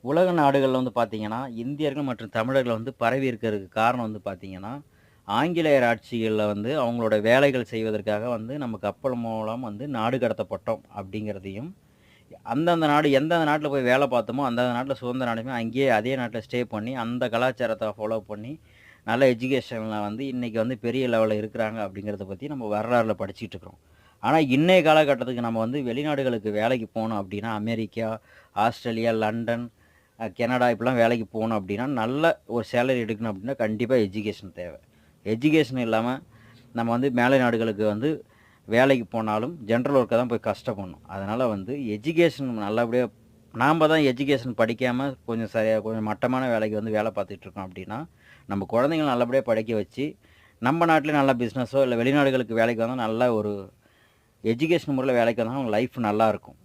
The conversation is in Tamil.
உலக நாடுகள்ல வந்து பார்த்தீங்கன்னா, இந்தியர்கள் மற்றும் தமிழர்கள் வந்து பரவி இருக்கிறதுக்கு காரணம் வந்து பார்த்தீங்கன்னா, ஆங்கிலேயர் ஆட்சிகள்ல வந்து அவங்களோட வேலைகள் செய்வதற்காக வந்து நம்ம கப்பல் மூலம் வந்து நாடு கடத்தப்பட்டோம் அப்படிங்கிறதையும், அந்தந்த நாடு எந்தெந்த நாட்ல போய் வேலை பார்த்தோமோ, அந்தந்த நாட்ல சுதந்திரம் அடைஞ்சு அங்கேயே அதே நாட்ல ஸ்டே பண்ணி, அந்த கலாச்சாரத்த ஃபாலோ பண்ணி, நல்ல எஜுகேஷன்ல வந்து இன்னைக்கு வந்து பெரிய லெவல்ல இருக்கிறாங்க அப்படிங்கிறத பத்தி நம்ம வரலாறுல படிச்சுட்டு இருக்கிறோம். ஆனா, இன்னைய காலகட்டத்துக்கு நம்ம வந்து வெளிநாடுகளுக்கு வேலைக்கு போனோம் அப்படின்னா, அமெரிக்கா, ஆஸ்திரேலியா, லண்டன், கனடா இப்படிலாம் வேலைக்கு போணும் அப்படின்னா, நல்ல ஒரு சேலரி எடுக்கணும் அப்படின்னா, கண்டிப்பா எஜுகேஷன் தேவை. எஜுகேஷன் இல்லாம நம்ம வந்து மேலை நாடுகளுக்கு வந்து வேலைக்கு போனாலும், ஜென்ரல் ஒர்க்க தான் போய் கஷ்டப்படணும். அதனால வந்து எஜுகேஷன் நல்லபடியா நாம தான் எஜுகேஷன் படிக்காம கொஞ்சம் மட்டமான வேலைக்கு வந்து வேலை பார்த்துட்டு இருக்கோம் அப்படின்னா, நம்ம குழந்தைங்கள நல்லபடியா படிக்க வச்சு, நம்ம நாட்டிலே நல்ல பிசினஸோ இல்ல வெளிநாடுகளுக்கு வேலைக்கு வந்தா நல்ல ஒரு எஜுகேஷன் முறையில வேலைக்கு வந்தா அவங்க லைஃப் நல்லாருக்கும்.